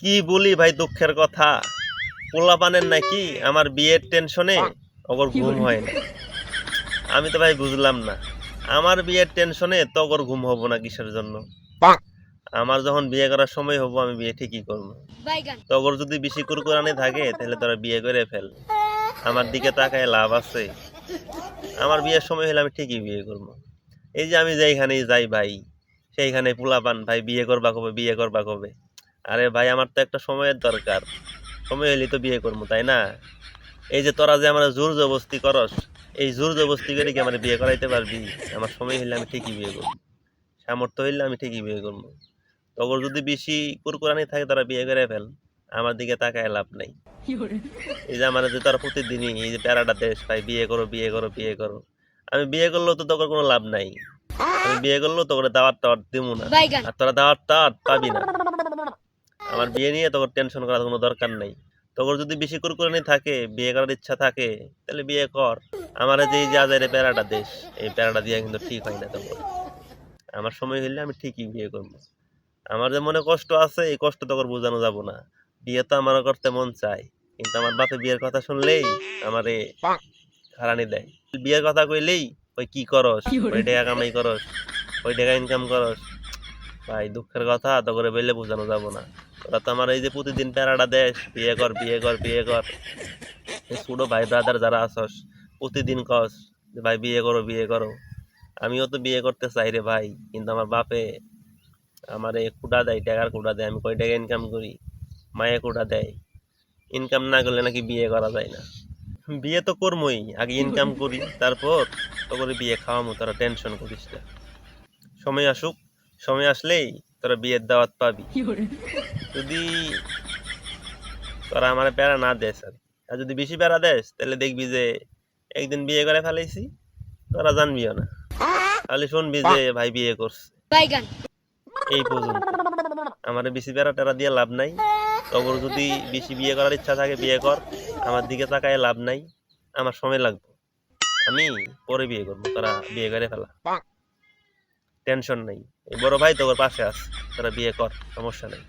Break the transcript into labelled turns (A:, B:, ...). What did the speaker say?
A: কি বলি ভাই, দুঃখের কথা। পোলাপানের নাকি আমার বিয়ের টেনশনে ওর ঘুম হয় না। আমি তো ভাই বুঝলাম না, আমার বিয়ের টেনশনে তো ওর ঘুম হবো না কিসের জন্য? আমার যখন বিয়ে করার সময় হবো আমি বিয়ে ঠিকই করবো। তো ওর যদি বেশি কুরকুরানি থাকে তাহলে তোরা বিয়ে করে ফেল, আমার দিকে তাকায় লাভ আছে? আমার বিয়ের সময় হলে আমি ঠিকই বিয়ে করবো। এই যে আমি যেইখানেই যাই ভাই, সেইখানে পোলাপান ভাই বিয়ে করবা কবে, বিয়ে করবা কবে। আরে ভাই, আমার তো একটা সময়ের দরকার, সময় হলেই তো বিয়ে করবো, তাই না? এই যে তোরা যে আমার জোর জবস্তি করস, এই জোর জবস্তি করে কি আমার বিয়ে করাইতে পারবি? আমার সময় হইলে আমি ঠিকই বিয়ে করবো, সামর্থ্য হইলে আমি ঠিকই বিয়ে করবো। তখন যদি বেশি কুরকুরানি থাকে তারা বিয়ে করে ফেল, আমার দিকে তাকায় লাভ নাই। এই যে আমার যে তারা প্রতিদিনই এই যে প্যারাটা দেশ ভাই, বিয়ে করো বিয়ে করো বিয়ে করো। আমি বিয়ে করলেও তো তোর কোনো লাভ নাই, আমি বিয়ে করলেও তোর দাওয়াত টাওয়াত দিব না, আর তোরা দাওয়াত টাওয়াত পাবি না। আমার বিয়ে নিয়ে তোর টেনশন করার কোনো দরকার নাই। তোর যদি বেশি কুরকুরানি থাকে, বিয়ে করার ইচ্ছা থাকে, তাহলে বিয়ে কর। আমার যে এই যে আজারে প্যারাটা দেশ, এই প্যারাটা দিয়ে কিন্তু ঠিক হয় না তোর। আমার সময় হইলে আমি ঠিকই বিয়ে করবো। আমার যে মনে কষ্ট আছে, এই কষ্ট তোর বোঝানো যাব না। বিয়ে তো আমার করতে মন চায়, কিন্তু আমার বাপে বিয়ের কথা শুনলেই আমারে হারানি দেয়। বিয়ের কথা কইলেই ওই কি করস, ওই টাকা কামাই করস, ওই টাকা ইনকাম করস। ভাই দুঃখের কথা তো করে বললে বোঝানো যাব না। ওরা তো আমার এই যে প্রতিদিন প্যারাটা দেশ, বিয়ে কর বিয়ে কর বিয়ে কর। এই ছোট ভাই ব্রাদার যারা আসস, প্রতিদিন কস যে ভাই বিয়ে করো বিয়ে করো। আমিও তো বিয়ে করতে চাই রে ভাই, কিন্তু আমার বাপে আমারে কুড়া দেয়, টাকার কুড়া দেয়। আমি কয় টাকা ইনকাম করি, মায়ে কুড়া দেয়। ইনকাম না করলে নাকি বিয়ে করা যায় না। বিয়ে তো করবোই, আগে ইনকাম করি, তারপর তো করে বিয়ে খাওয়ামো। তোরা টেনশন করিস না, সময় আসুক, সময় আসলেই তোরা বিয়ের দাওয়াত পাবি। যদি তোরা আমার প্যারা না দেস, আর যদি বেশি প্যারা দেস তাহলে দেখবি যে একদিন বিয়ে করে ফেলাইছি, তোরা জানবিও না, খালি শুনবি যে ভাই বিয়ে করছে। এই পর্যন্ত আমার বেশি প্যারা টেরা দিয়ে লাভ নাই। তখন যদি বেশি বিয়ে করার ইচ্ছা থাকে বিয়ে কর, আমার দিকে তাকায় লাভ নাই। আমার সময় লাগবে, আমি পরে বিয়ে করবো, তোরা বিয়ে করে ফেলা, টেনশন নাই। এই বড় ভাই তোর পাশে আছে, তোরা বিয়ে কর, সমস্যা নাই।